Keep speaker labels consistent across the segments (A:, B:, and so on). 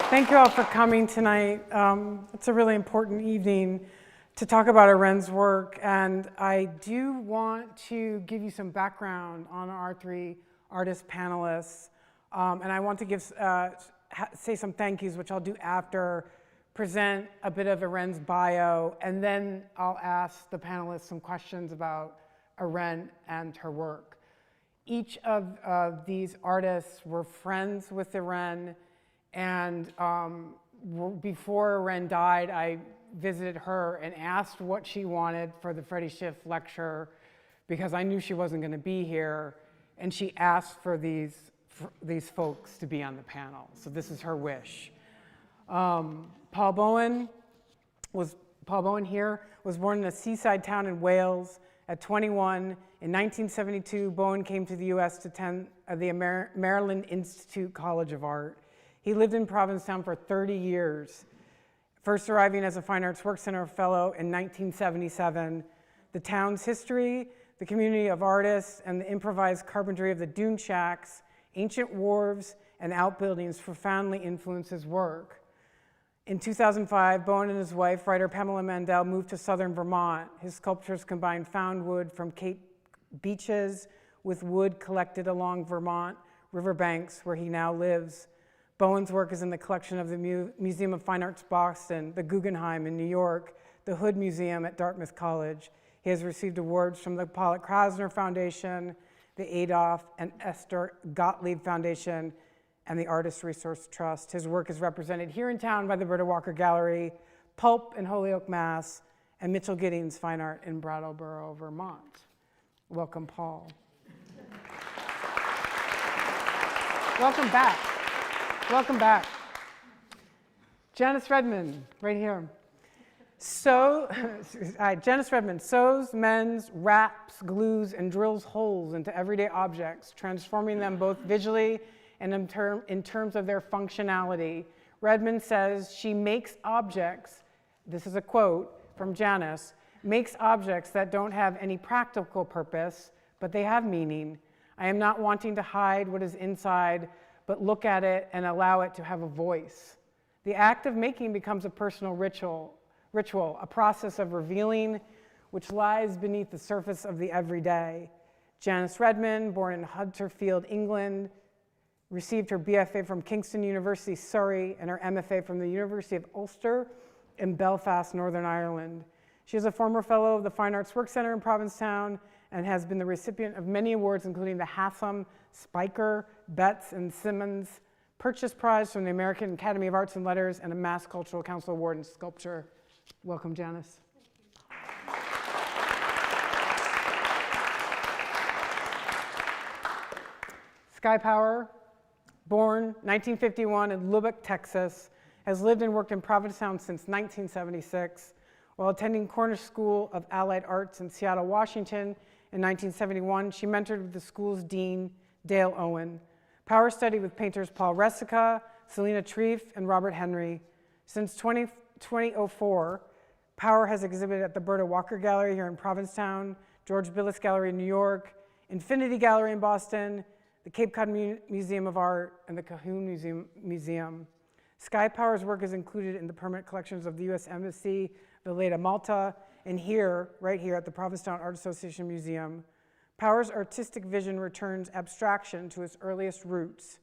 A: Thank you all for coming tonight. It's a really important evening to talk about Irèn's work, and I do want to give you some background on our three artist panelists, and I want to say some thank yous, which I'll do after, present a bit of Irèn's bio, and then I'll ask the panelists some questions about Irèn and her work. Each of these artists were friends with Irèn, and before Irèn died, I visited her and asked what she wanted for the Fredi Schiff lecture because I knew she wasn't going to be here, and she asked for these folks to be on the panel. So this is her wish. Paul Bowen here was born in a seaside town in Wales at 21. In 1972, Bowen came to the U.S. to attend the Maryland Institute College of Art. He lived in Provincetown for 30 years, first arriving as a Fine Arts Work Center fellow in 1977. The town's history, the community of artists, and the improvised carpentry of the dune shacks, ancient wharves, and outbuildings profoundly influenced his work. In 2005, Bowen and his wife, writer Pamela Mandel, moved to southern Vermont. His sculptures combine found wood from Cape beaches with wood collected along Vermont riverbanks, where he now lives. Bowen's work is in the collection of the Museum of Fine Arts Boston, the Guggenheim in New York, the Hood Museum at Dartmouth College. He has received awards from the Pollock-Krasner Foundation, the Adolph and Esther Gottlieb Foundation, and the Artist Resource Trust. His work is represented here in town by the Berta Walker Gallery, Pulp in Holyoke, Mass., and Mitchell Giddings Fine Art in Brattleboro, Vermont. Welcome, Paul. Welcome back. Welcome back. Janice Redman, right here. Janice Redman sews, mends, wraps, glues, and drills holes into everyday objects, transforming them both visually and in terms of their functionality. Redman says she makes objects, this is a quote from Janice, makes objects that don't have any practical purpose, but they have meaning. I am not wanting to hide what is inside, but look at it and allow it to have a voice. The act of making becomes a personal ritual, a process of revealing which lies beneath the surface of the everyday. Janice Redman, born in Huddersfield, England, received her BFA from Kingston University, Surrey, and her MFA from the University of Ulster in Belfast, Northern Ireland. She is a former fellow of the Fine Arts Work Center in Provincetown and has been the recipient of many awards, including the Hassam, Spiker, Betts, and Simmons Purchase Prize from the American Academy of Arts and Letters and a Mass Cultural Council Award in Sculpture. Welcome, Janice. Sky Power, born 1951 in Lubbock, Texas, has lived and worked in Provincetown since 1976. While attending Cornish School of Allied Arts in Seattle, Washington in 1971, she mentored with the school's dean, Dale Owen. Power studied with painters Paul Resica, Selena Treef, and Robert Henry. Since 2004, Power has exhibited at the Berta Walker Gallery here in Provincetown, George Billis Gallery in New York, Infinity Gallery in Boston, the Cape Cod Museum of Art, and the Cahoon Museum. Sky Power's work is included in the permanent collections of the U.S. Embassy, Valletta, Malta, and here, right here at the Provincetown Art Association Museum. Power's artistic vision returns abstraction to its earliest roots,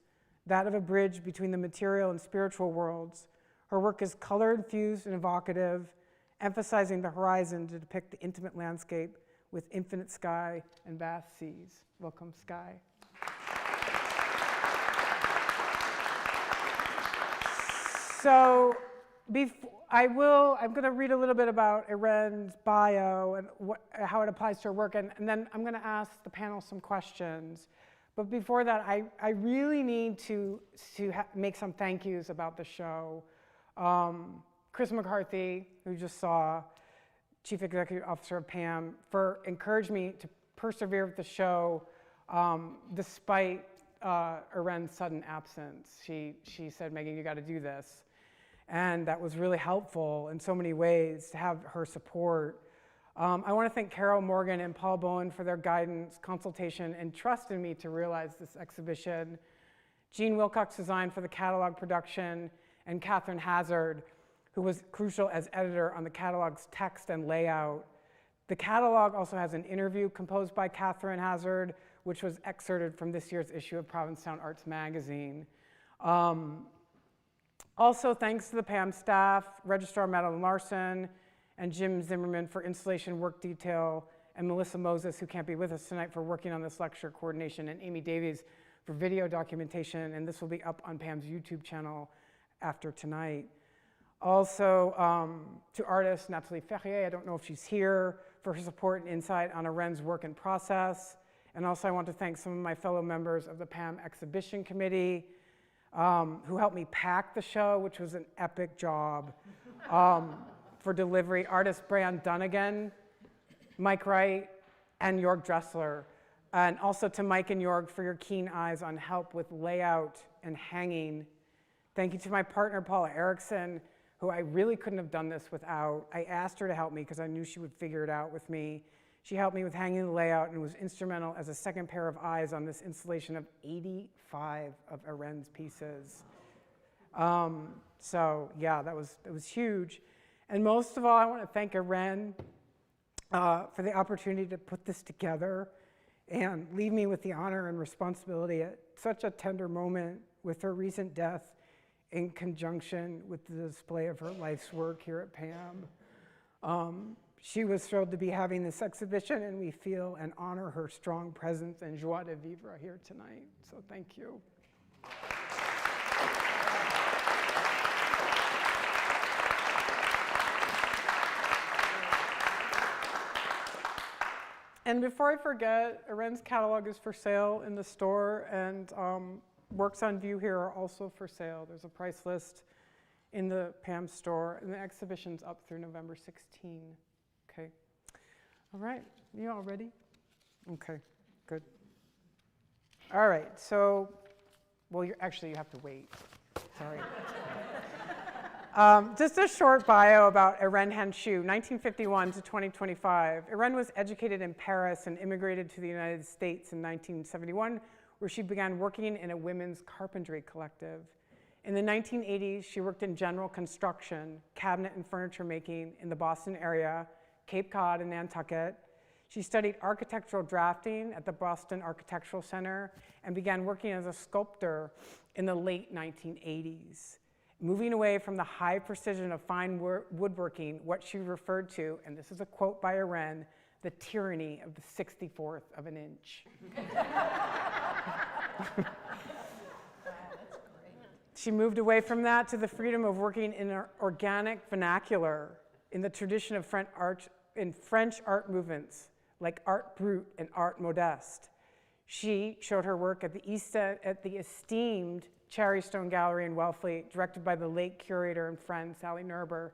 A: that of a bridge between the material and spiritual worlds. Her work is color-infused and evocative, emphasizing the horizon to depict the intimate landscape with infinite sky and vast seas. Welcome, Sky. So, I'm going to read a little bit about Irèn's bio and how it applies to her work, and then I'm going to ask the panel some questions. But before that, I really need to make some thank yous about the show. Chris McCarthy, who you just saw, Chief Executive Officer of PAM, for encouraging me to persevere with the show despite Irèn's sudden absence. She said, Megan, you got to do this. And that was really helpful in so many ways to have her support. I want to thank Carol Morgan and Paul Bowen for their guidance, consultation, and trust in me to realize this exhibition. Jean Wilcox designed for the catalog production, and Catherine Hazard, who was crucial as editor on the catalog's text and layout. The catalog also has an interview composed by Catherine Hazard, which was excerpted from this year's issue of Provincetown Arts Magazine. Also, thanks to the PAM staff, Registrar Madeline Larson, and Jim Zimmerman for installation work detail, and Melissa Moses, who can't be with us tonight, for working on this lecture coordination, and Amy Davies for video documentation, and this will be up on Pam's YouTube channel after tonight. Also, to artist Nathalie Ferrier, I don't know if she's here, for her support and insight on Irèn's work and process. And also I want to thank some of my fellow members of the PAM Exhibition Committee who helped me pack the show, which was an epic job, for delivery. Artist Brian Dunnigan, Mike Wright, and Jorg Dressler. And also to Mike and Jorg for your keen eyes on help with layout and hanging. Thank you to my partner, Paula Erickson, who I really couldn't have done this without. I asked her to help me because I knew she would figure it out with me. She helped me with hanging the layout and was instrumental as a second pair of eyes on this installation of 85 of Irèn's pieces. So yeah, that was huge. And most of all, I want to thank Irèn for the opportunity to put this together and leave me with the honor and responsibility at such a tender moment with her recent death, in conjunction with the display of her life's work here at PAM. She was thrilled to be having this exhibition, and we feel and honor her strong presence and joie de vivre here tonight. So thank you. And before I forget, Irèn's catalog is for sale in the store, and works on view here are also for sale. There's a price list in the PAM store, and the exhibition's up through November 16. Okay. All right. You all ready? Okay. Good. All right. So, well, you have to wait. Sorry. Just a short bio about Irèn Handschuh, 1951 to 2025. Irèn was educated in Paris and immigrated to the United States in 1971, where she began working in a women's carpentry collective. In the 1980s, she worked in general construction, cabinet and furniture making in the Boston area, Cape Cod and Nantucket. She studied architectural drafting at the Boston Architectural Center and began working as a sculptor in the late 1980s, moving away from the high precision of fine woodworking, what she referred to, and this is a quote by Irèn, the tyranny of the 64th of an inch. She moved away from that to the freedom of working in an organic vernacular in the tradition of French art movements like art brut and art modeste. She showed her work at the esteemed Cherry Stone Gallery in Wellfleet, directed by the late curator and friend Sally Nerber.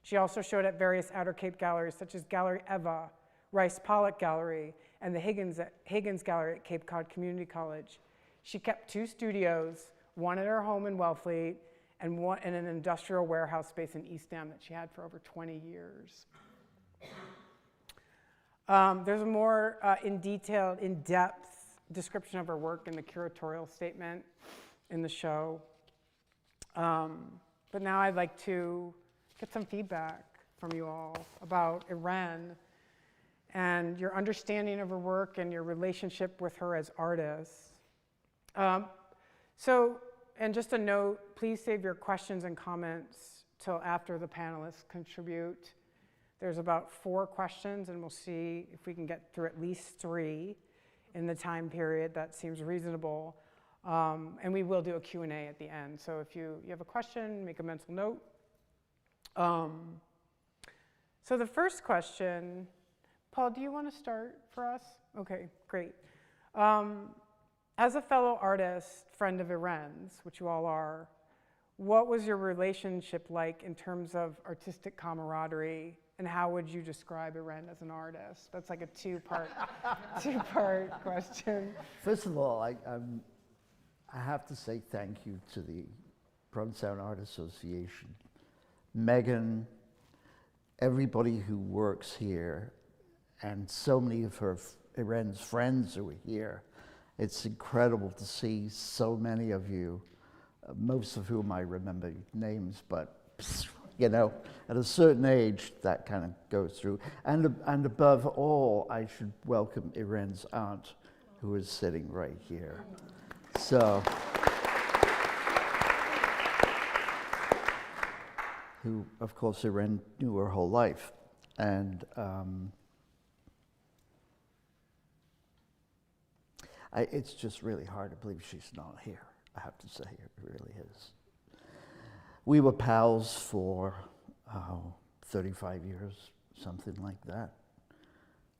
A: She also showed at various Outer Cape galleries such as Gallery Eva, Rice Pollock Gallery, and the Higgins Gallery at Cape Cod Community College. She kept 2 studios, one at her home in Wellfleet and one in an industrial warehouse space in East Dam that she had for over 20 years. There's a more in-depth description of her work in the curatorial statement in the show. But now I'd like to get some feedback from you all about Irèn and your understanding of her work and your relationship with her as artists. And just a note, please save your questions and comments till after the panelists contribute. There's about 4 questions, and we'll see if we can get through at least 3 in the time period. That seems reasonable. And we will do a Q&A at the end. So if you have a question, make a mental note. So the first question, Paul, do you want to start for us? Okay, great. As a fellow artist, friend of Irèn's, which you all are, what was your relationship like in terms of artistic camaraderie, and how would you describe Irèn as an artist? That's like a two-part question.
B: First of all, I have to say thank you to the Provincetown Art Association, Megan, everybody who works here, and so many of Irèn's friends who are here. It's incredible to see so many of you most of whom I remember names, but you know, at a certain age, that kind of goes through. And above all, I should welcome Irèn's aunt, who is sitting right here. So, who, of course, Irèn knew her whole life. And it's just really hard to believe she's not here, I have to say, it really is. We were pals for 35 years, something like that.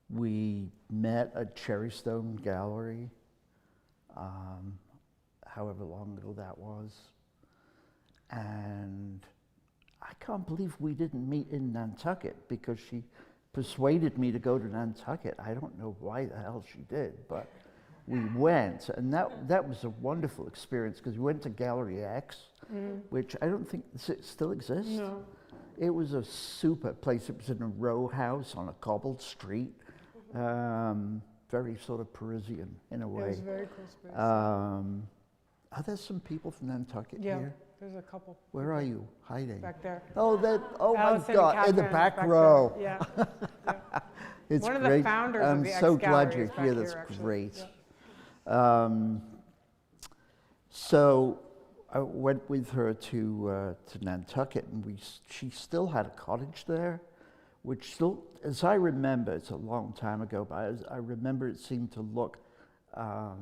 B: We met at Cherrystone Gallery, however long ago that was. And I can't believe we didn't meet in Nantucket, because she persuaded me to go to Nantucket. I don't know why the hell she did, but we went, and that was a wonderful experience, because we went to Gallery X, which I don't think still exists.
A: No.
B: It was a super place. It was in a row house on a cobbled street, very sort of Parisian in a way.
A: It was a very cool space.
B: Are there some people from Nantucket here?
A: There's a couple.
B: Where are you hiding?
A: Back there.
B: Oh, oh
A: Allison
B: my God, in the
A: Catherine
B: back
A: there.
B: row.
A: Yeah.
B: It's
A: One of
B: great.
A: the founders
B: I'm
A: of the
B: so
A: X
B: glad
A: Gallery
B: you're
A: is back
B: here. That's
A: actually.
B: great.
A: Yeah.
B: So I went with her to Nantucket, and she still had a cottage there, which still, as I remember, it's a long time ago, but as I remember it seemed to look a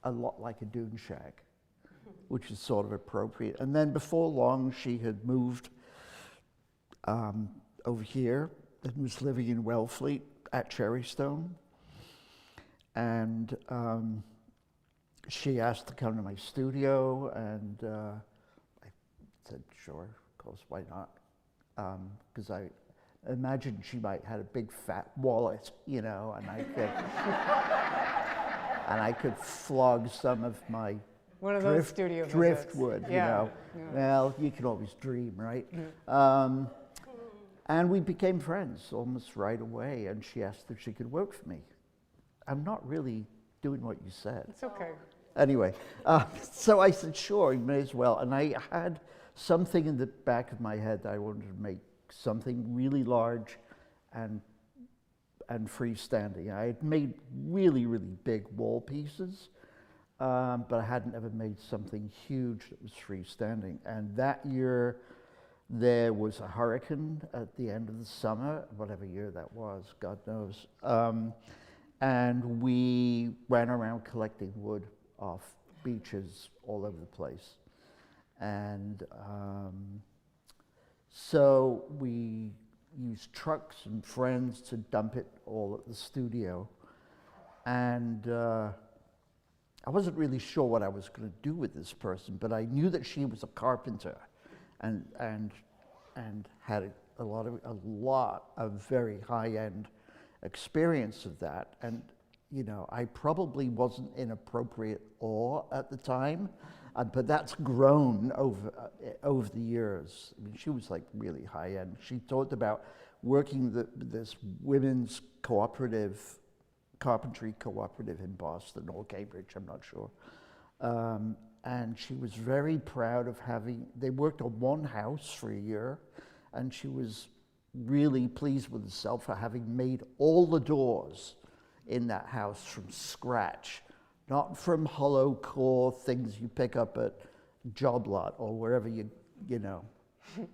B: lot like a dune shack, which is sort of appropriate. And then before long, she had moved over here and was living in Wellfleet at Cherrystone. And she asked to come to my studio, and I said, sure, of course, why not? Because I imagined she might have a big fat wallet, you know, and I could flog some of my
A: One of those studio visits.
B: driftwood, you know.
A: Yeah.
B: Well, you can always dream, right? And we became friends almost right away, and she asked if she could work for me. I'm not really doing what you said.
A: It's okay.
B: Anyway, so I said, sure, you may as well. And I had something in the back of my head that I wanted to make something really large and freestanding. I had made really, really big wall pieces, but I hadn't ever made something huge that was freestanding. And that year, there was a hurricane at the end of the summer, whatever year that was, God knows. And we ran around collecting wood off beaches all over the place. And so we used trucks and friends to dump it all at the studio. And I wasn't really sure what I was going to do with this person, but I knew that she was a carpenter and had a lot of very high-end experience of that. And you know, I probably wasn't in appropriate awe at the time, but that's grown over the years. I mean, she was like really high end. She talked about working this women's cooperative, carpentry cooperative in Boston or Cambridge, I'm not sure. And she was very proud of they worked on one house for a year, and she was really pleased with herself for having made all the doors in that house from scratch, not from hollow core things you pick up at Job Lot or wherever you know.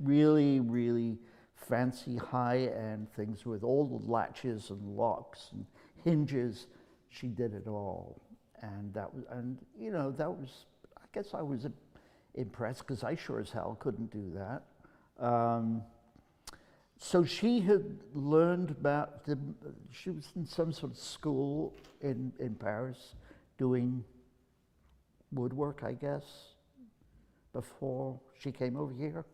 B: Really, really fancy high-end things with all the latches and locks and hinges. She did it all. And you know, I guess I was impressed, because I sure as hell couldn't do that. So she had learned about, she was in some sort of school in Paris doing woodwork, I guess, before she came over here.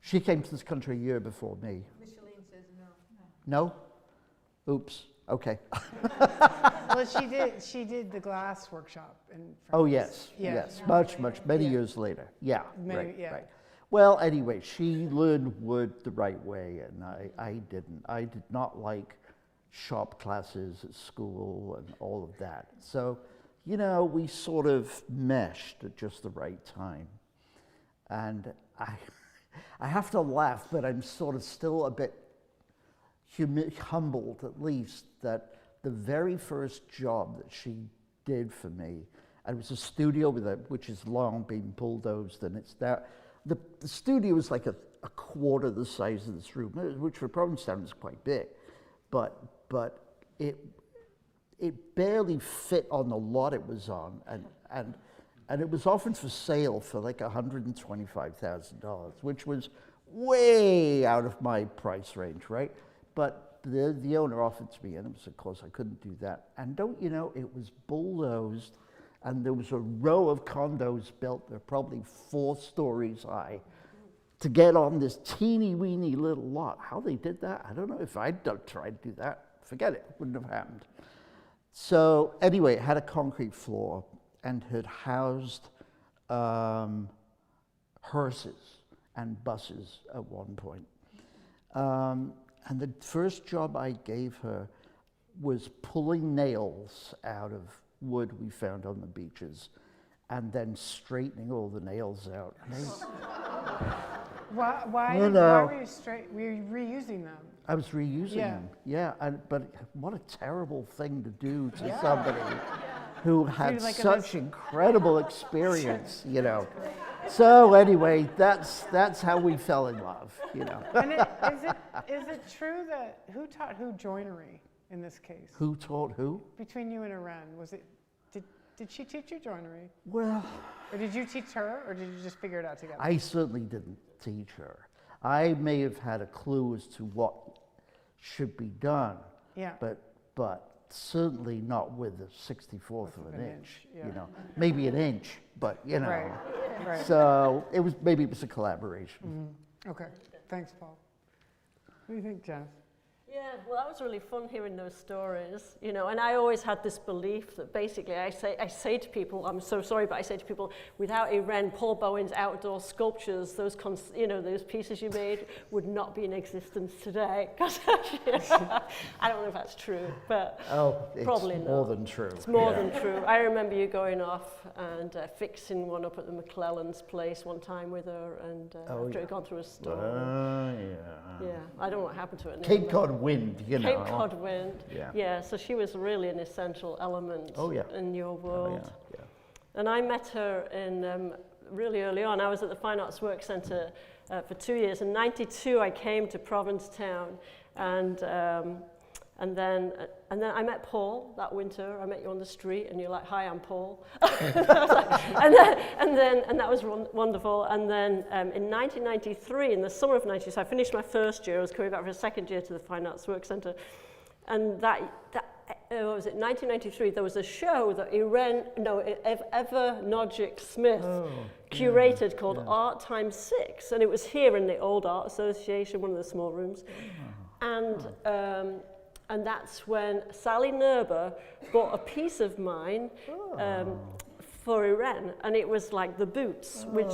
B: She came to this country a year before me.
C: Micheline says no.
B: No? Oops, okay.
A: Well, she did the glass workshop in France.
B: Oh, yes,
A: Yeah.
B: yes, many years later. Yeah,
A: Yeah.
B: right. Well, anyway, she learned wood the right way, and I didn't. I did not like shop classes at school and all of that. So, you know, we sort of meshed at just the right time. And I have to laugh, but I'm sort of still a bit humbled, at least, that the very first job that she did for me, and it was a studio which has long been bulldozed, and it's there. The studio is like a quarter the size of this room, which for Provincetown is quite big, but it barely fit on the lot it was on, and it was offered for sale for like $125,000, which was way out of my price range, right? But the owner offered to me, and it was, of course, I couldn't do that. And don't you know, it was bulldozed, and there was a row of condos built. They're probably 4 stories high to get on this teeny weeny little lot. How they did that, I don't know. If I'd tried to do that, forget it, wouldn't have happened. So anyway, it had a concrete floor and had housed hearses and buses at one point. And the first job I gave her was pulling nails out of wood we found on the beaches and then straightening all the nails out.
A: Why were you were you reusing them?
B: I was reusing them, yeah. But what a terrible thing to do to somebody who had
A: like
B: such incredible experience, you know. So anyway, that's how we fell in love, you know.
A: And is it true that who taught who joinery in this case?
B: Who taught who?
A: Between you and Irèn, was it? Did she teach you joinery?
B: Well,
A: or did you teach her, or did you just figure it out together?
B: I certainly didn't teach her. I may have had a clue as to what should be done.
A: Yeah.
B: But certainly not with the 64th of an inch.
A: Yeah.
B: You know, maybe an inch, but you know.
A: Right.
B: So it was a collaboration.
A: Mm-hmm. Okay. Thanks, Paul. What do you think, Janice?
C: Yeah, well, that was really fun hearing those stories, you know, and I always had this belief that basically I say to people, I'm so sorry, but I say to people, without Irèn, Paul Bowen's outdoor sculptures, those pieces you made would not be in existence today. I don't know if that's true, but probably not.
B: It's more than true.
C: It's more than true. I remember you going off and fixing one up at the McClellan's place one time with her, and after it had gone through a storm. Yeah, I don't know what happened to it.
B: Cape Cod wind, you know.
C: Cape Cod wind. Yeah, so she was really an essential element in your world.
B: Yeah.
C: And I met her in really early on. I was at the Fine Arts Work Centre for 2 years. In '92, I came to Provincetown, and then I met Paul that winter. I met you on the street, and you're like, "Hi, I'm Paul," and that was wonderful. And then in 1993, in the summer of '93, so I finished my first year. I was coming back for a second year to the Fine Arts Work Centre, and what was it? 1993. There was a show that Eva Nodjic Smith curated called Art Times 6, and it was here in the Old Art Association, one of the small rooms, and that's when Sally Nerber bought a piece of mine for Irèn, and it was like the boots, which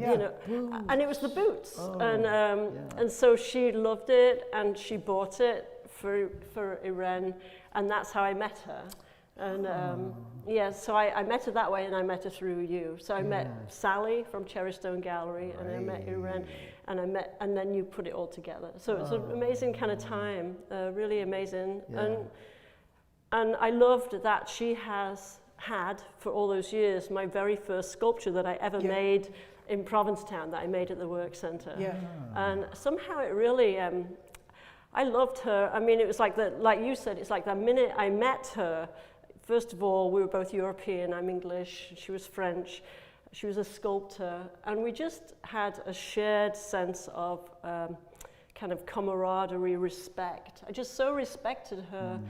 C: and it was the boots, and so she loved it, and she bought it for Irèn, and that's how I met her. And so I met her that way, and I met her through you. So I met Sally from Cherrystone Gallery, and I met Irèn, and then you put it all together. So it's an amazing kind of time, really amazing.
B: Yeah.
C: And I loved that she has had, for all those years, my very first sculpture that I ever made in Provincetown, that I made at the Work Centre. Yeah. And somehow it really, I loved her. I mean, it was like you said, it's like the minute I met her, first of all, we were both European, I'm English, she was French, she was a sculptor, and we just had a shared sense of kind of camaraderie, respect. I just so respected her,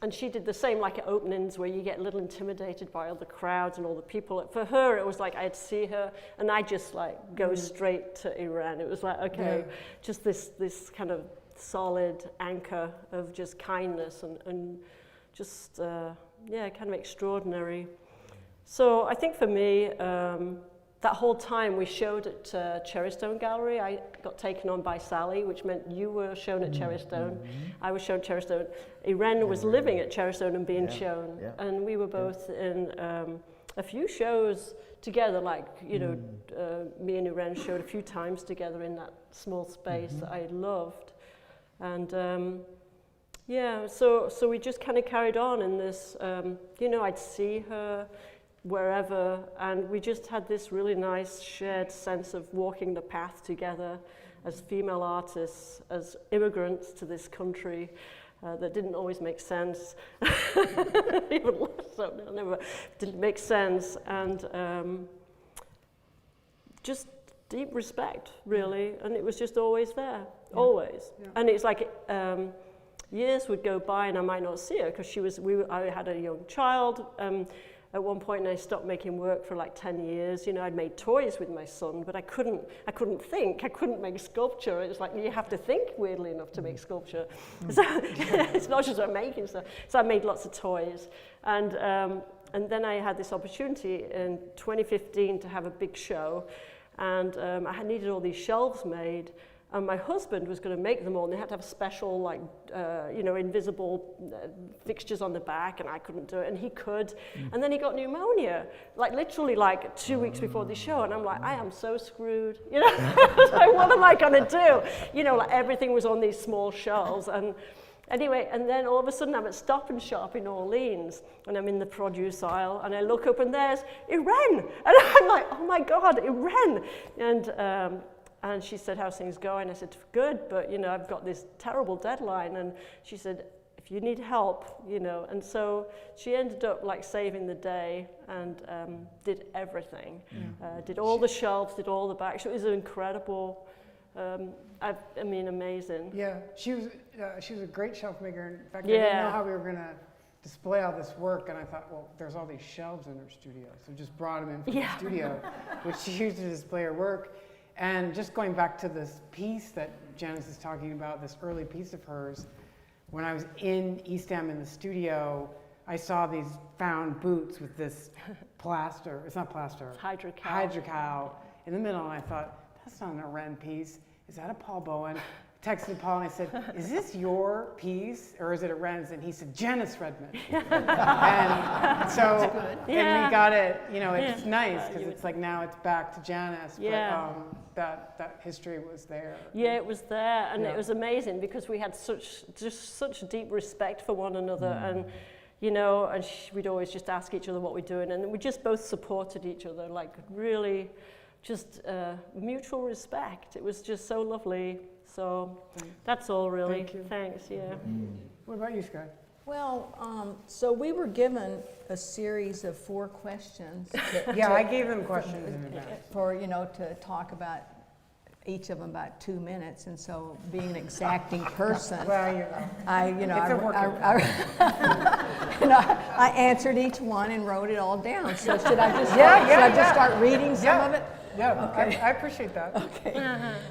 C: and she did the same, like at openings where you get a little intimidated by all the crowds and all the people. For her, it was like I'd see her, and I'd just like go straight to Irèn. It was like, okay, just this kind of solid anchor of just kindness and just, kind of extraordinary. So I think for me, that whole time we showed at Cherrystone Gallery. I got taken on by Sally, which meant you were shown at Cherrystone. I was shown at Cherrystone. Irèn was living at Cherrystone and being shown. And we were both in a few shows together, like, you know, me and Irèn showed a few times together in that small space that I loved. And yeah, so we just kind of carried on in this, you know, I'd see her wherever, and we just had this really nice shared sense of walking the path together as female artists, as immigrants to this country that didn't always make sense, even less so, never didn't make sense, and just deep respect, really, and it was just always there, always. And it's like years would go by and I might not see her because I had a young child. At one point, I stopped making work for like 10 years. You know, I'd made toys with my son, but I couldn't think. I couldn't make sculpture. It's like you have to think weirdly enough to make sculpture. So it's not just about making stuff. So I made lots of toys, and then I had this opportunity in 2015 to have a big show, and I needed all these shelves made. And my husband was going to make them all, and they had to have special, like, you know, invisible fixtures on the back, and I couldn't do it, and he could. And then he got pneumonia, like literally like 2 weeks before the show, and I'm like, I am so screwed, you know? Like, what am I going to do? You know, like everything was on these small shelves, and anyway, and then all of a sudden I'm at Stop and Shop in Orleans, and I'm in the produce aisle, and I look up, and there's Irèn, and I'm like, oh my God, Irèn, and she said, how's things going? I said, good, but, you know, I've got this terrible deadline. And she said, if you need help, you know. And so she ended up, like, saving the day and did everything. Did all the shelves, did all the backs. It was incredible. I mean, amazing.
A: Yeah, she was a great shelf maker. In fact, I didn't know how we were going to display all this work, and I thought, well, there's all these shelves in her studio. So just brought them in from the studio, which she used to display her work. And just going back to this piece that Janice is talking about, this early piece of hers, when I was in East Am in the studio, I saw these found boots with this plaster, it's not plaster, hydrocal in the middle, and I thought, that's not an Irèn piece, is that a Paul Bowen? I texted Paul and I said, is this your piece or is it Irèn's? And he said, Janice Redman. And so, and we got it, you know, it's nice because it's like now it's back to Janice, but that history was there.
C: Yeah, it was there, and it was amazing because we had such deep respect for one another, and you know, and we'd always just ask each other what we're doing, and we just both supported each other, like really just mutual respect. It was just so lovely. So that's all really.
A: Thank you.
C: Thanks, yeah.
A: What about you, Sky?
D: Well, so we were given a series of 4 questions.
A: I gave them questions in advance.
D: For, you know, to talk about each of them about 2 minutes, and so being an exacting person, I answered each one and wrote it all down. So should I just start reading some of it?
A: Yeah,
D: okay.
A: I appreciate that.
D: Okay.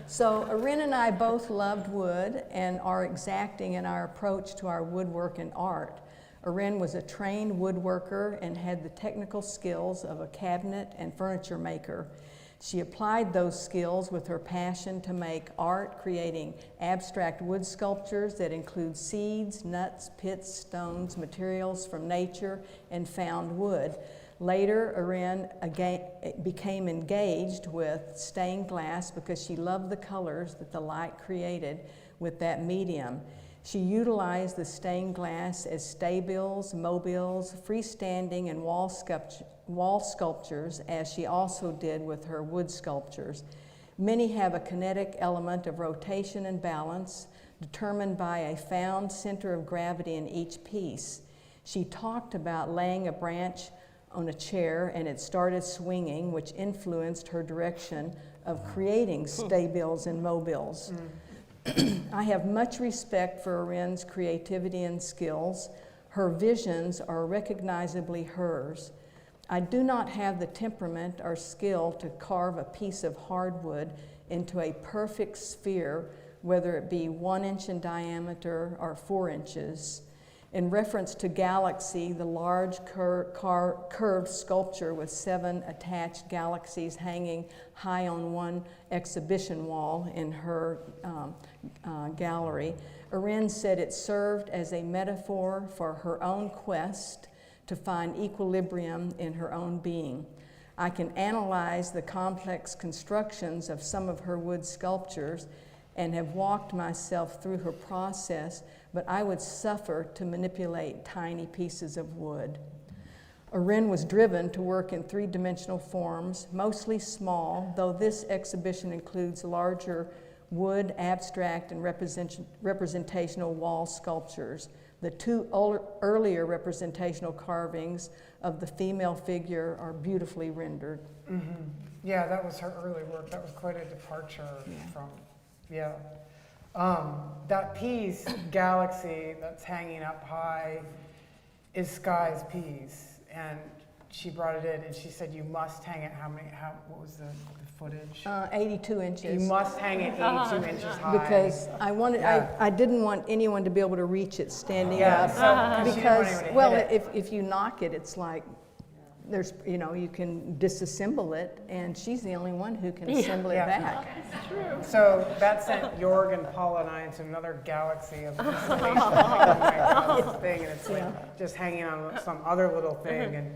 D: So Irèn and I both loved wood and are exacting in our approach to our woodwork and art. Irèn was a trained woodworker and had the technical skills of a cabinet and furniture maker. She applied those skills with her passion to make art, creating abstract wood sculptures that include seeds, nuts, pits, stones, materials from nature, and found wood. Later, Irèn became engaged with stained glass because she loved the colors that the light created with that medium. She utilized the stained glass as stables, mobiles, freestanding, and wall sculptures, as she also did with her wood sculptures. Many have a kinetic element of rotation and balance, determined by a found center of gravity in each piece. She talked about laying a branch on a chair and it started swinging, which influenced her direction of creating stables and mobiles. I have much respect for Irèn's creativity and skills. Her visions are recognizably hers. I do not have the temperament or skill to carve a piece of hardwood into a perfect sphere, whether it be 1 inch in diameter or 4 inches. In reference to galaxy, the large curved sculpture with 7 attached galaxies hanging high on one exhibition wall in her gallery, Irèn said it served as a metaphor for her own quest to find equilibrium in her own being. I can analyze the complex constructions of some of her wood sculptures and have walked myself through her process, but I would suffer to manipulate tiny pieces of wood. Irèn was driven to work in 3-dimensional forms, mostly small, though this exhibition includes larger wood, abstract, and representational wall sculptures. The 2 earlier representational carvings of the female figure are beautifully rendered.
A: Mm-hmm. Yeah, that was her early work. That was quite a departure from, that piece, Galaxy, that's hanging up high, is Sky's piece. And she brought it in and she said, you must hang it, what was the footage?
D: 82 inches.
A: You must hang it 82 inches high.
D: Because I didn't want anyone to be able to reach it standing up.
A: So,
D: because, if you knock it, it's like, there's, you can disassemble it, and she's the only one who can assemble it back.
C: That's true.
A: So that sent Jorg and Paula and I into another galaxy of installation this thing, and it's like just hanging on some other little thing. And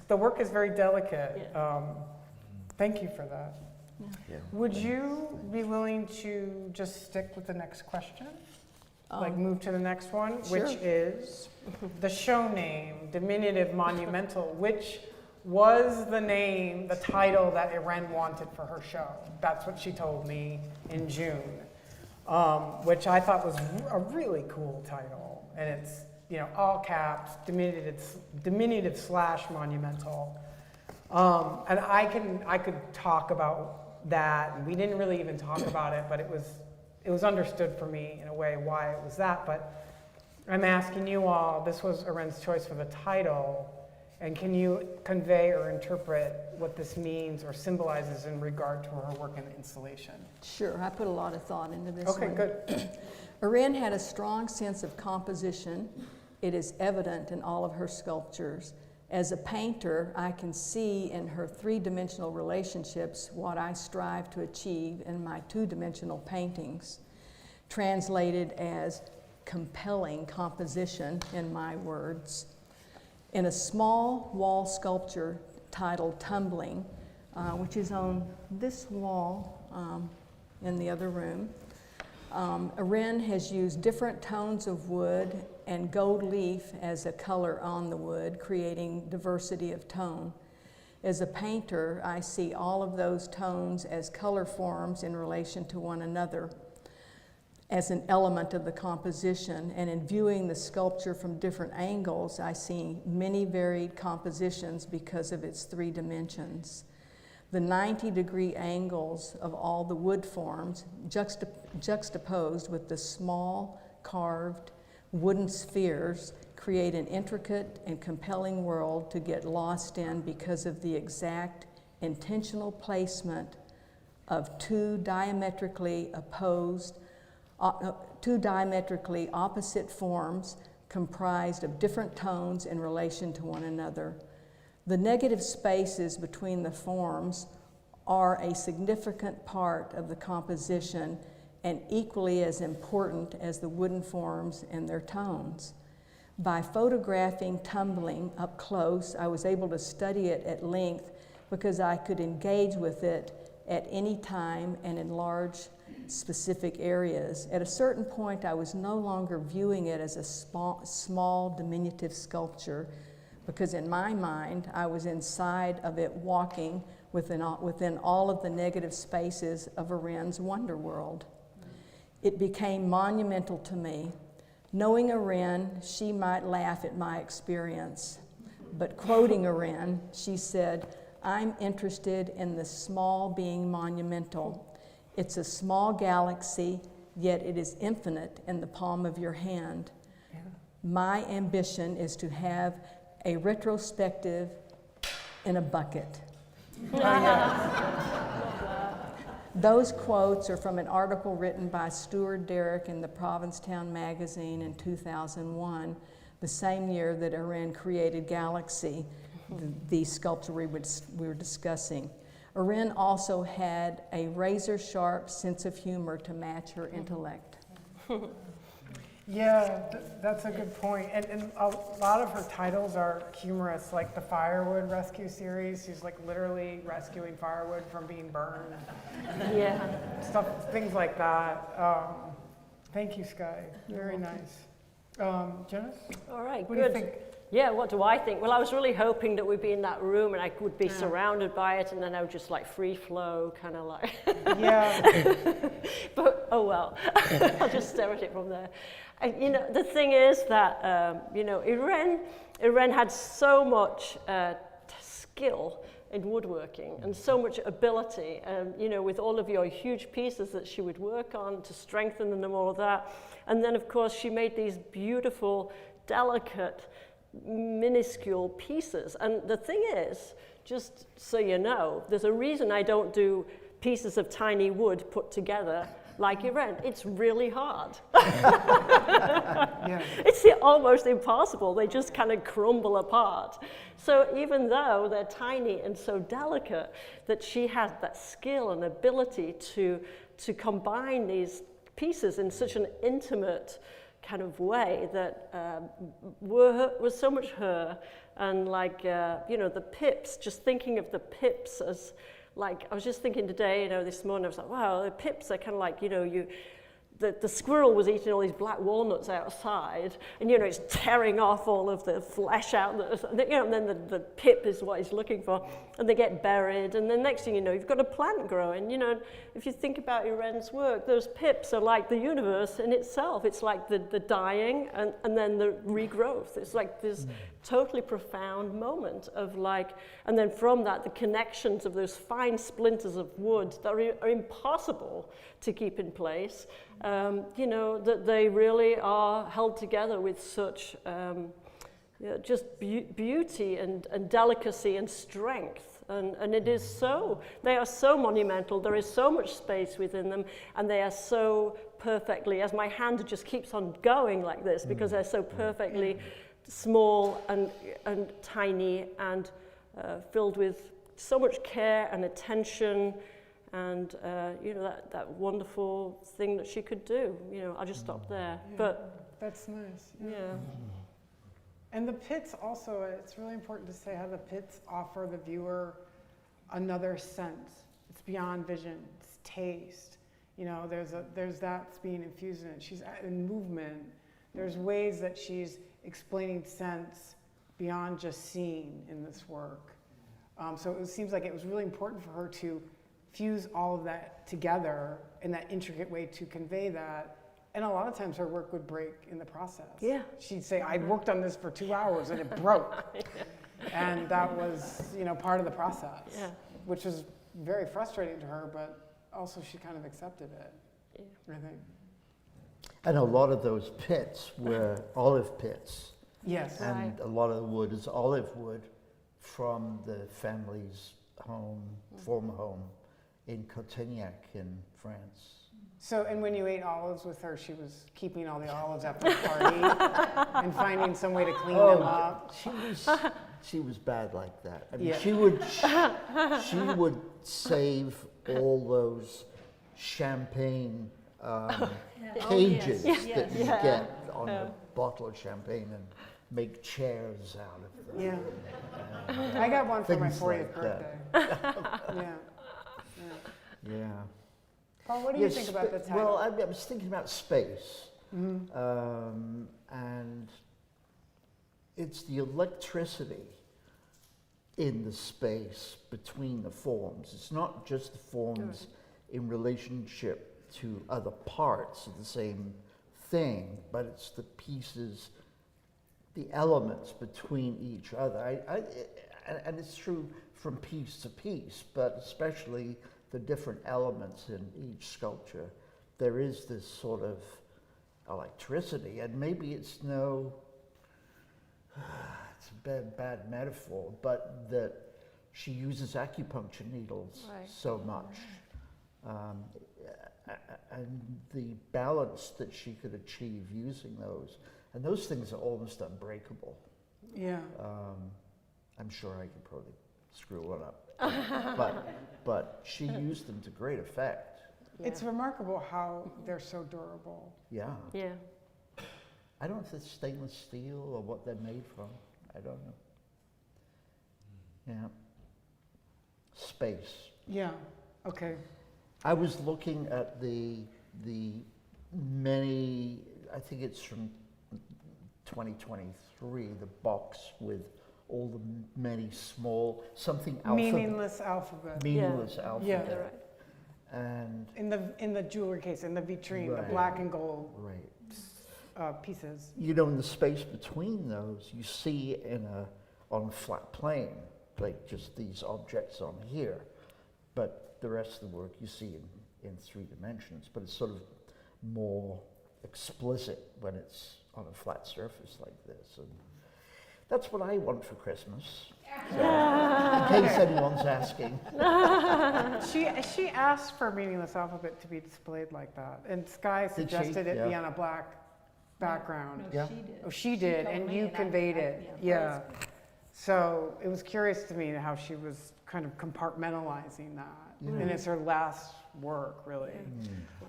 A: the work is very delicate. Thank you for that.
B: Yeah.
A: Would you be willing to just stick with the next question? Like move to the next one,
D: Sure.
A: which is the show name, Diminutive Monumental, which was the title that Irèn wanted for her show. That's what she told me in June, which I thought was a really cool title. And it's, all caps, diminutive / monumental. And I could talk about that, and we didn't really even talk about it, but it was understood for me in a way why it was that. But I'm asking you all, this was Irèn's choice for the title, and can you convey or interpret what this means or symbolizes in regard to her work in the installation?
D: Sure, I put a lot of thought into this
A: Okay,
D: one.
A: good.
D: Irèn had a strong sense of composition. It is evident in all of her sculptures. As a painter, I can see in her 3-dimensional relationships what I strive to achieve in my 2-dimensional paintings, translated as compelling composition in my words. In a small wall sculpture titled Tumbling, which is on this wall in the other room, Irèn has used different tones of wood and gold leaf as a color on the wood, creating diversity of tone. As a painter, I see all of those tones as color forms in relation to one another, as an element of the composition. And in viewing the sculpture from different angles, I see many varied compositions because of its 3 dimensions. The 90-degree angles of all the wood forms juxtaposed with the small carved wooden spheres create an intricate and compelling world to get lost in because of the exact intentional placement of 2 diametrically opposite forms comprised of different tones in relation to one another. The negative spaces between the forms are a significant part of the composition and equally as important as the wooden forms and their tones. By photographing Tumbling up close, I was able to study it at length because I could engage with it at any time and in large specific areas. At a certain point, I was no longer viewing it as a small diminutive sculpture, because in my mind, I was inside of it, walking within all of the negative spaces of Irèn's wonder world. It became monumental to me. Knowing Irèn, she might laugh at my experience, but quoting Irèn, she said, "I'm interested in the small being monumental. It's a small galaxy, yet it is infinite in the palm of your hand. Yeah. My ambition is to have a retrospective in a bucket." Those quotes are from an article written by Stuart Derrick in the Provincetown magazine in 2001, the same year that Irèn created Galaxy, the sculpture we were discussing. Irèn also had a razor-sharp sense of humor to match her intellect.
A: Yeah, that's a good point. And a lot of her titles are humorous, like the Firewood Rescue series. She's like literally rescuing firewood from being burned.
C: Yeah.
A: Stuff, things like that. Thank you, Sky. Very nice. Janice?
C: All right,
A: What
C: good.
A: do you think?
C: Yeah, what do I think? Well, I was really hoping that we'd be in that room and I would be surrounded by it, and then I would just like free flow, kind of like.
A: Yeah.
C: But oh well, I'll just stare at it from there. And, you know, the thing is that you know, Irèn had so much skill in woodworking and so much ability, you know, with all of your huge pieces that she would work on to strengthen them and all of that. And then, of course, she made these beautiful, delicate, minuscule pieces. And the thing is, just so you know, there's a reason I don't do pieces of tiny wood put together like Irèn. It's really hard.
A: Yeah.
C: It's almost impossible. They just kind of crumble apart. So even though they're tiny and so delicate, that she has that skill and ability to combine these pieces in such an intimate kind of way that was so much her. And like, you know, the pips, just thinking of the pips as, like, I was just thinking today, you know, this morning, I was like, wow, the pips are kind of like, you know, the squirrel was eating all these black walnuts outside, and, you know, it's tearing off all of the flesh out, you know, and then the pip is what he's looking for, and they get buried, and then next thing you know, you've got a plant growing. You know, if you think about Irèn's work, those pips are like the universe in itself. It's like the dying and then the regrowth. It's like this totally profound moment of like, and then from that, the connections of those fine splinters of wood that are impossible to keep in place, you know, that they really are held together with such just beauty and delicacy and strength. And it is so, they are so monumental, there is so much space within them, and they are so perfectly, as my hand just keeps on going like this, because they're so perfectly small and tiny and filled with so much care and attention, and you know, that wonderful thing that she could do. You know, I'll just stop there.
A: Yeah,
C: but
A: that's nice.
C: yeah.
A: And the pits also, it's really important to say how the pits offer the viewer another sense. It's beyond vision, it's taste. You know, there's that's being infused in it. She's in movement. There's ways that she's explaining sense beyond just seeing in this work. So it seems like it was really important for her to fuse all of that together in that intricate way to convey that. And a lot of times her work would break in the process.
C: Yeah.
A: She'd say, I worked on this for 2 hours and it broke. And that was, you know, part of the process, which was very frustrating to her, but also she kind of accepted it, I think.
B: And a lot of those pits were olive pits.
A: Yes.
B: And a lot of the wood is olive wood from the family's home, former home in Cotignac in France.
A: So, and when you ate olives with her, she was keeping all the olives after the party and finding some way to clean them up.
B: She was bad like that. I mean,
A: Yeah.
B: she would save all those champagne cages that you get on a bottle of champagne and make chairs out of them.
A: Yeah. I got one for my 40th birthday.
B: Yeah.
A: Paul, what do you think about the title?
B: Well, I was thinking about space. And it's the electricity in the space between the forms. It's not just the forms in relationship to other parts of the same thing, but it's the pieces, the elements between each other. And it's true from piece to piece, but especially the different elements in each sculpture. There is this sort of electricity, and maybe it's it's a bad metaphor, but that she uses acupuncture needles so much. and the balance that she could achieve using those. And those things are almost unbreakable.
A: Yeah.
B: I'm sure I could probably screw one up. but she used them to great effect.
C: Yeah.
A: It's remarkable how they're so durable.
B: Yeah.
C: Yeah.
B: I don't know if it's stainless steel or what they're made from. I don't know. Yeah. Space.
A: Yeah. Okay.
B: I was looking at the many, I think it's from 2023, the box with all the many small, something alphabet.
A: Meaningless alphabet.
B: Meaningless alphabet.
A: Yeah.
C: Yeah, right.
B: And
A: In the jewelry case, in the vitrine,
B: Right.
A: the black and gold
B: right.
A: pieces.
B: You know, in the space between those, you see on a flat plane, like just these objects on here, but the rest of the work you see in 3 dimensions, but it's sort of more explicit when it's on a flat surface like this. And that's what I want for Christmas. So, in case anyone's asking.
A: She asked for meaningless alphabet to be displayed like that, and Sky suggested it be
B: Yeah.
A: on a black background.
D: No,
B: Yeah.
D: she did.
A: Oh, she did,
D: told
A: and
D: me
A: you
D: I-
A: conveyed it.
D: yeah.
A: Yeah. So it was curious to me how she was kind of compartmentalizing that, and it's her last work, really.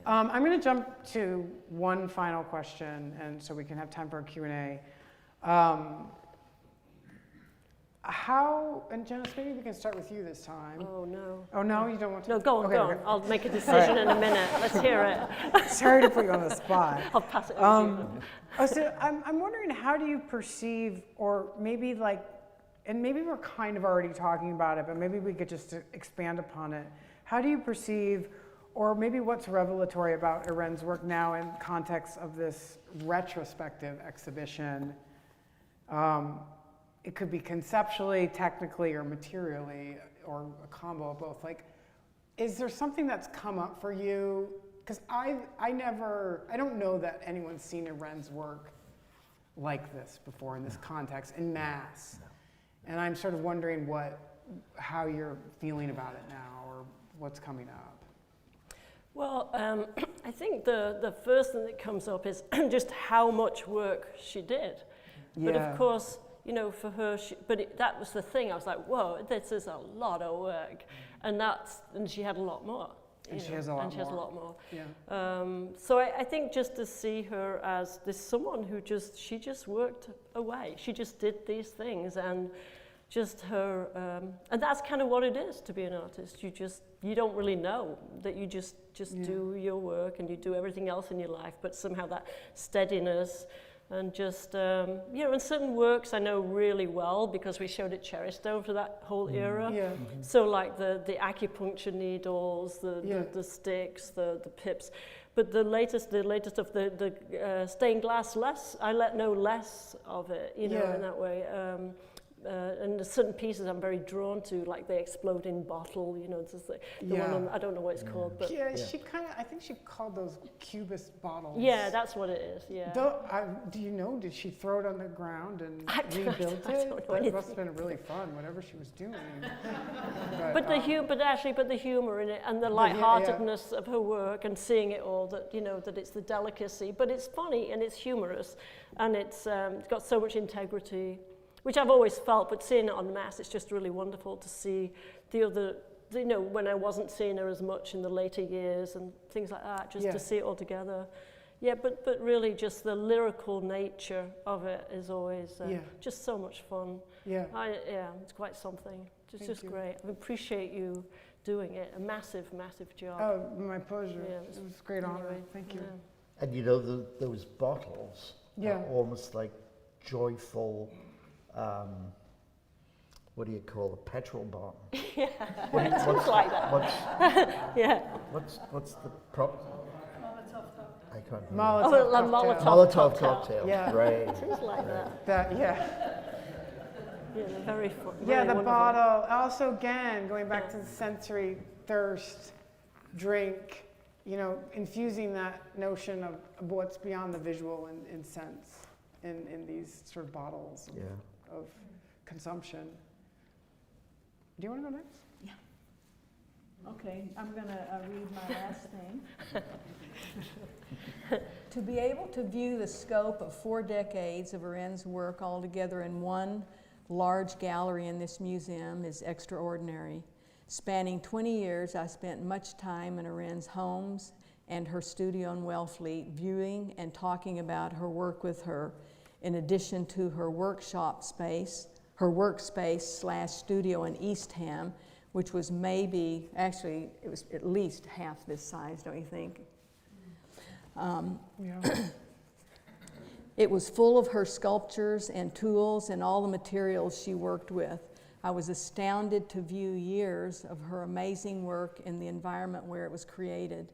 A: I'm going to jump to one final question, and so we can have time for a Q&A. How, and Janice, maybe we can start with you this time.
C: Oh, no.
A: Oh, no, you don't want to?
C: No, go on,
A: Okay,
C: go on.
A: okay.
C: I'll make a decision in a minute. Let's hear it.
A: Sorry to put you on the spot.
C: I'll pass it over to you.
A: So I'm wondering, how do you perceive, or maybe like, and maybe we're kind of already talking about it, but maybe we could just expand upon it. How do you perceive, or maybe what's revelatory about Irèn's work now in context of this retrospective exhibition? It could be conceptually, technically, or materially, or a combo of both. Like, is there something that's come up for you? Because I don't know that anyone's seen Irèn's work like this before in this context, in mass. And I'm sort of wondering how you're feeling about it now, or what's coming up.
C: Well, I think the first thing that comes up is just how much work she did. But
A: Yeah.
C: of course, you know, for her, that was the thing. I was like, whoa, this is a lot of work. And she had a lot more.
A: And she has a lot
C: more.
A: Yeah.
C: So I think just to see her as this someone who she just worked away. She just did these things, and just her, and that's kind of what it is to be an artist. You don't really know that you just do your work and you do everything else in your life, but somehow that steadiness. And just, you know, in certain works I know really well because we showed at Cherrystone for that whole era.
A: Yeah.
C: So like the acupuncture needles, the sticks, the pips. But the latest of the stained glass, I know less of it, you know, in that way. And there's certain pieces I'm very drawn to, like the exploding bottle, you know, just the one on, I don't know what it's called, but
A: She I think she called those cubist bottles.
C: yeah, that's what it is. Yeah.
A: Do you know, did she throw it on the ground and
C: I don't
A: rebuild
C: know
A: it? That
C: anything.
A: must have been really fun, whatever she was doing.
C: But the humor in it and the lightheartedness of her work and seeing it all, that, you know, that it's the delicacy, but it's funny and it's humorous and it's got so much integrity, which I've always felt, but seeing it en masse, it's just really wonderful to see the other, you know, when I wasn't seeing her as much in the later years and things like that, just to see it all together. Yeah, but really just the lyrical nature of it is always just so much fun.
A: Yeah.
C: It's quite something. It's
A: Thank
C: just
A: you.
C: great. I appreciate you doing it. A massive, massive job.
A: Oh, my pleasure.
C: Yeah,
A: It was a great honor.
C: anyway,
A: Thank you.
C: yeah.
B: And you know, those bottles are almost like joyful, what do you call a petrol bomb?
C: Yeah,
B: What's
C: like that. Yeah.
B: What's the prop? I can't remember.
A: Molotov cocktail.
B: Molotov cocktail.
A: Yeah.
B: Right.
C: Things like that.
A: Yeah,
C: Yeah, they're very fun.
A: yeah,
C: very
A: the
C: wonderful.
A: bottle. Also, again, going back to the sensory thirst, drink, you know, infusing that notion of what's beyond the visual and sense in these sort of bottles of consumption. Do you want to go next?
D: Yeah. Okay, I'm going to read my last thing. To be able to view the scope of 4 decades of Irèn's work all together in one large gallery in this museum is extraordinary. Spanning 20 years, I spent much time in Irèn's homes and her studio in Wellfleet, viewing and talking about her work with her, in addition to her workshop space, her workspace / studio in Eastham, which was maybe, actually, it was at least half this size, don't you think?
A: Yeah.
D: It was full of her sculptures and tools and all the materials she worked with. I was astounded to view years of her amazing work in the environment where it was created.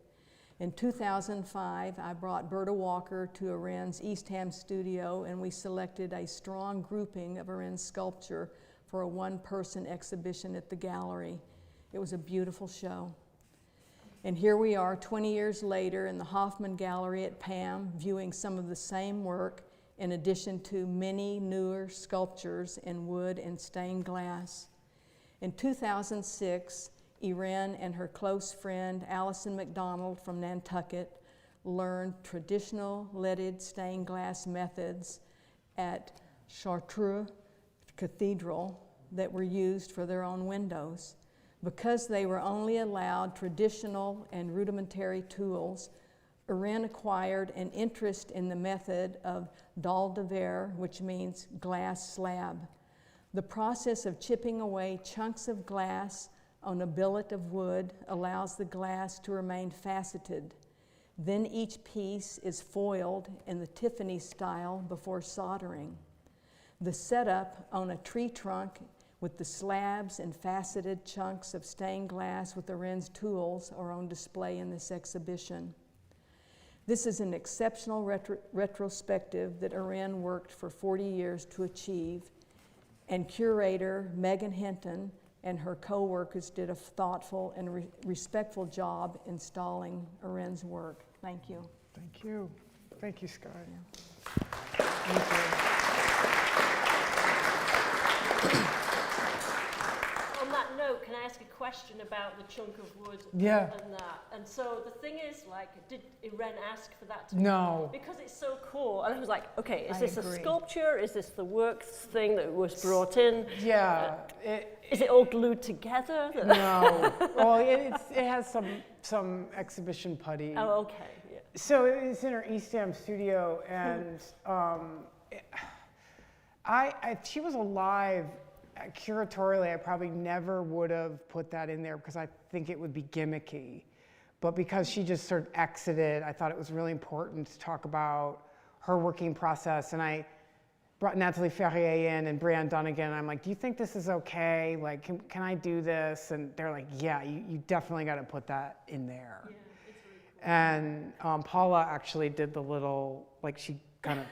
D: In 2005, I brought Berta Walker to Irèn's Eastham studio, and we selected a strong grouping of Irèn's sculpture for a one-person exhibition at the gallery. It was a beautiful show. And here we are 20 years later in the Hoffman Gallery at PAM, viewing some of the same work in addition to many newer sculptures in wood and stained glass. In 2006, Irèn and her close friend Allison McDonald from Nantucket learned traditional leaded stained glass methods at Chartres Cathedral that were used for their own windows. Because they were only allowed traditional and rudimentary tools, Irèn acquired an interest in the method of dalle de verre, which means glass slab. The process of chipping away chunks of glass on a billet of wood allows the glass to remain faceted. Then each piece is foiled in the Tiffany style before soldering. The setup on a tree trunk with the slabs and faceted chunks of stained glass with Irèn's tools are on display in this exhibition. This is an exceptional retrospective that Irèn worked for 40 years to achieve, and curator Megan Hinton and her co-workers did a thoughtful and respectful job installing Irèn's work. Thank you.
A: Thank you. Thank you, Sky.
D: Yeah.
A: Thank
C: On that note, can I ask a question about the chunk of wood
A: Yeah.
C: and that? And so the thing is, like, did Irèn ask for that to
A: No.
C: Because it's so cool. And I was like, okay, is
D: I
C: this
D: agree.
C: a sculpture? Is this the works thing that was brought in?
A: Yeah.
C: Is it all glued together?
A: No. Well, it has some exhibition putty.
C: Oh, okay. Yeah.
A: So it's in her Eastham studio, and she was alive. Curatorially, I probably never would have put that in there because I think it would be gimmicky. But because she just sort of exited, I thought it was really important to talk about her working process. And I brought Natalie Ferrier in and Brianne Dunnigan. And I'm like, do you think this is okay? Like, can I do this? And they're like, yeah, you definitely got to put that in there. Yeah, it's really cool. And Paula actually did the little, like she kind of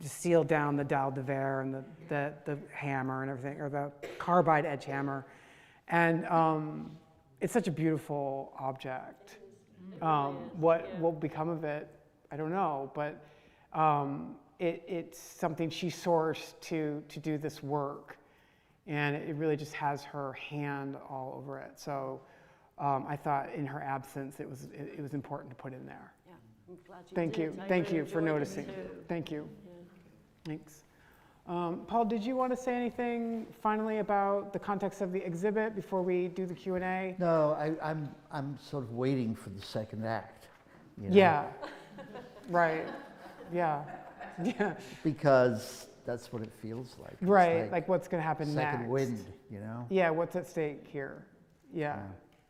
A: sealed down the dalle de verre and the hammer and everything, or the carbide edge hammer. And it's such a beautiful object. What will become of it, I don't know, but it's something she sourced to do this work. And it really just has her hand all over it. So I thought in her absence, it was important to put in there.
C: Yeah, I'm glad you
A: Thank
C: did.
A: you.
C: I
A: Thank
C: really
A: you for
C: enjoyed it
A: noticing.
C: too.
A: Thank you.
C: Yeah.
A: Thanks. Paul, did you want to say anything finally about the context of the exhibit before we do the Q&A?
B: No, I'm sort of waiting for the second act. You know?
A: Yeah. Right. Yeah. Yeah.
B: Because that's what it feels like. It's
A: Right. Like what's going to happen next?
B: second wind, you know?
A: Yeah. What's at stake here? Yeah.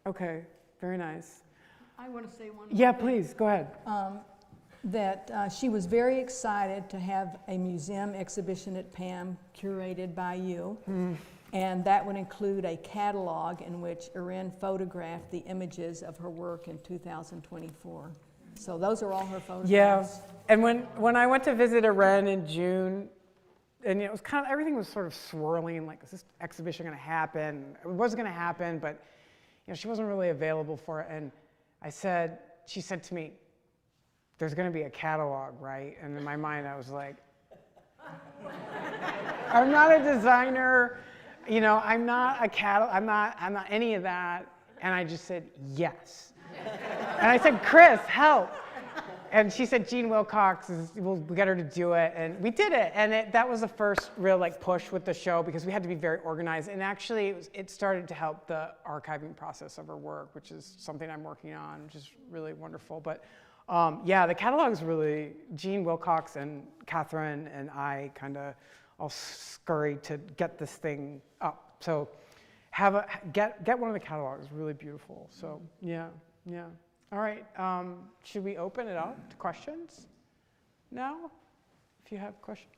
A: Okay. Very nice.
D: I want to say one more
A: Yeah.
D: thing.
A: Please go ahead.
D: That she was very excited to have a museum exhibition at PAM curated by you. And that would include a catalog in which Irèn photographed the images of her work in 2024. So those are all her photographs.
A: Yeah. And when I went to visit Irèn in June, and it was kind of, everything was sort of swirling, like, is this exhibition going to happen? It wasn't going to happen, but she wasn't really available for it. And she said to me, there's going to be a catalog, right? And in my mind, I was like, I'm not a designer, I'm not a I'm not any of that. And I just said, yes. And I said, Chris, help. And she said, Jean Wilcox, we'll get her to do it. And we did it. And that was the first real like push with the show because we had to be very organized. And actually, it started to help the archiving process of her work, which is something I'm working on, which is really wonderful. But yeah, the catalog is really, Jean Wilcox and Catherine and I kind of all scurried to get this thing up. So get one of the catalogs, really beautiful. So yeah. All right, should we open it up to questions now, if you have questions?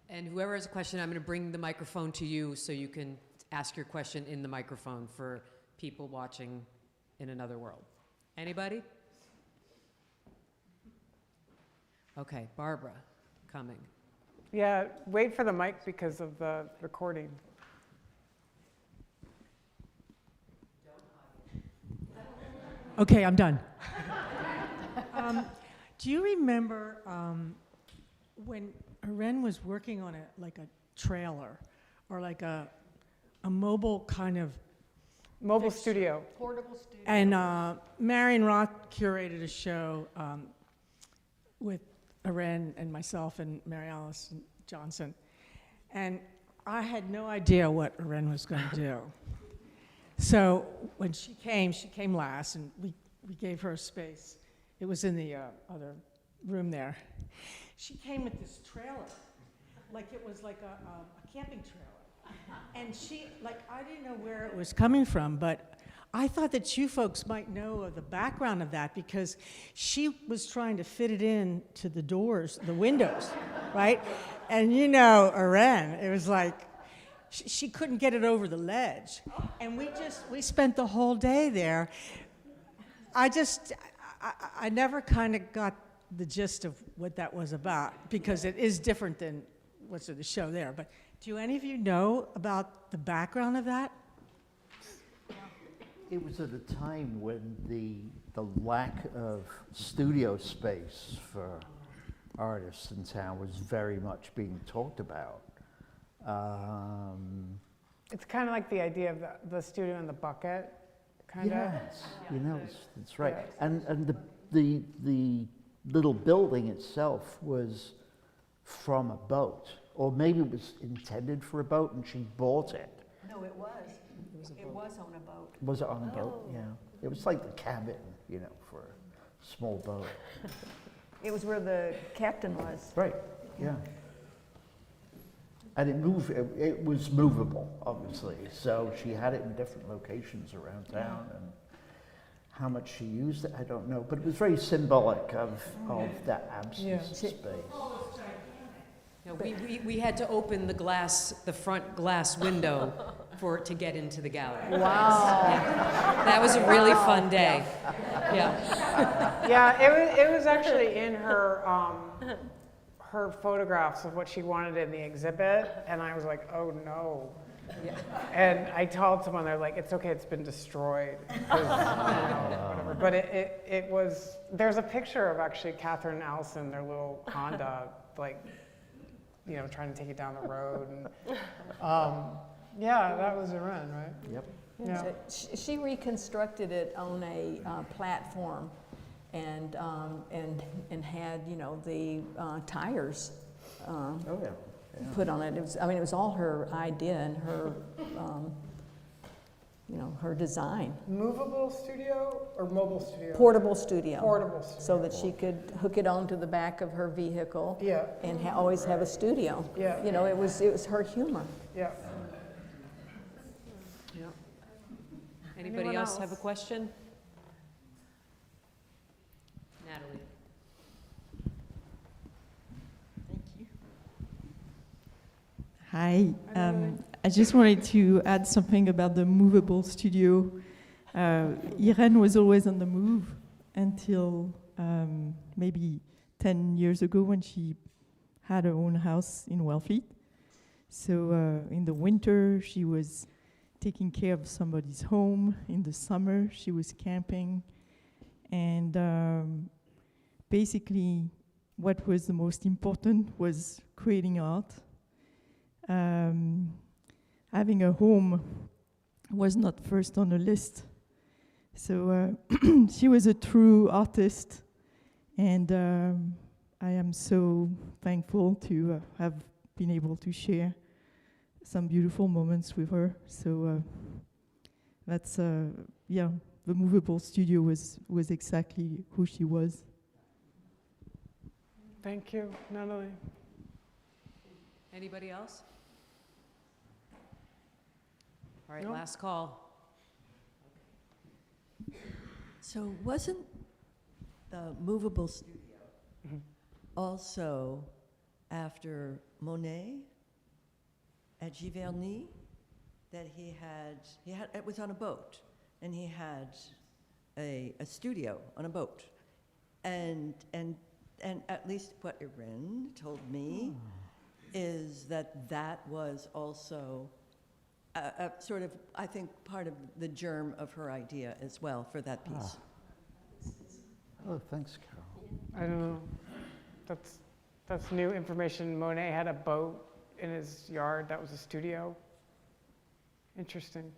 E: And whoever has a question, I'm going to bring the microphone to you so you can ask your question in the microphone for people watching in another world. Anybody? Okay, Barbara, coming.
A: Yeah, wait for the mic because of the recording.
F: Okay, I'm done. Do you remember when Irèn was working on a trailer or like a mobile kind of
A: Mobile studio.
D: Portable studio.
F: And Marion Roth curated a show with Irèn and myself and Mary Alice Johnson, and I had no idea what Irèn was going to do. So when she came last, and we gave her a space. It was in the other room there. She came with this trailer, like it was like a camping trailer. And she, like, I didn't know where it was coming from, but I thought that you folks might know of the background of that because she was trying to fit it in to the doors, the windows, right? And you know, Irèn, it was like, she couldn't get it over the ledge. And we spent the whole day there. I never kind of got the gist of what that was about because it is different than what's in the show there. But do any of you know about the background of that?
B: It was at a time when the lack of studio space for artists in town was very much being talked about.
A: It's kind of like the idea of the studio in the bucket, kind of.
B: Yes, you know, that's right.
A: Yeah.
B: And the little building itself was from a boat, or maybe it was intended for a boat and she bought it.
D: No, it was. It was on a boat.
B: Was it on a boat? Yeah. It was like the cabin, you know, for a small boat.
D: It was where the captain was.
B: Right, yeah. And it was movable, obviously. So she had it in different locations around town, and how much she used it, I don't know. But it was very symbolic of that absence of space.
E: No, we had to open the front glass window to get into the gallery.
D: Wow.
E: Yeah. That was a really fun day. Yeah.
A: Yeah, it was actually in her her photographs of what she wanted in the exhibit, and I was like, oh no. Yeah. And I told someone, they're like, it's okay, it's been destroyed. 'Cause, whatever. But it was, there's a picture of actually Catherine and Allison, their little Honda, like, you know, trying to take it down the road. And, yeah, that was Irèn, right?
B: Yep.
A: Yeah.
D: So she reconstructed it on a platform, and had, you know, the tires put on it. It was all her idea and her her design.
A: Movable studio or mobile studio?
D: Portable studio.
A: Portable studio.
D: So that she could hook it onto the back of her vehicle.
A: Yeah.
D: And always have a studio.
A: Yeah.
D: You know, it was her humor.
A: Yeah.
E: Yeah. Anybody
A: Anyone
E: else
A: else?
E: have a question? Natalie.
G: Thank you. Hi. I just wanted to add something about the movable studio. Irèn was always on the move until maybe 10 years ago when she had her own house in Wellfleet. So in the winter, she was taking care of somebody's home. In the summer, she was camping. And basically, what was the most important was creating art. Having a home was not first on the list. So she was a true artist, and I am so thankful to have been able to share some beautiful moments with her. So that's, yeah, the movable studio was exactly who she was.
A: Thank you, Natalie.
E: Anybody else? All right,
A: No.
E: last call.
H: So wasn't the movable studio also after Monet at Giverny that he had, it was on a boat, and he had a studio on a boat. And at least what Irèn told me is that was also a sort of, I think, part of the germ of her idea as well for that piece.
B: Oh, thanks, Carol.
A: I don't know. That's new information. Monet had a boat in his yard. That was a studio. Interesting.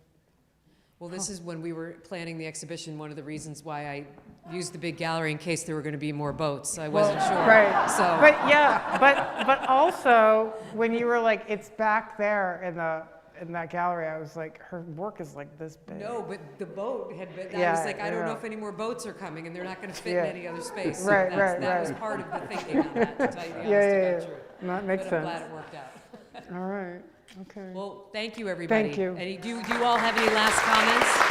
E: Well, this is when we were planning the exhibition, one of the reasons why I used the big gallery in case there were going to be more boats. I wasn't sure.
A: Right.
E: So.
A: But yeah, but also when you were like, it's back there in that gallery, I was like, her work is like this big.
E: No, but the boat had been, I
A: Yeah,
E: was like, I don't know
A: yeah.
E: if any more boats are coming, and they're not going to fit
A: Yeah.
E: in any other space. So
A: Right,
E: that was
A: right.
E: part of the thinking on that, to tell you the honest
A: Yeah.
E: to God truth.
A: That makes
E: But I'm
A: sense.
E: glad it worked out.
A: All right. Okay.
E: Well, thank you, everybody.
A: Thank you.
E: And do you all have any last comments?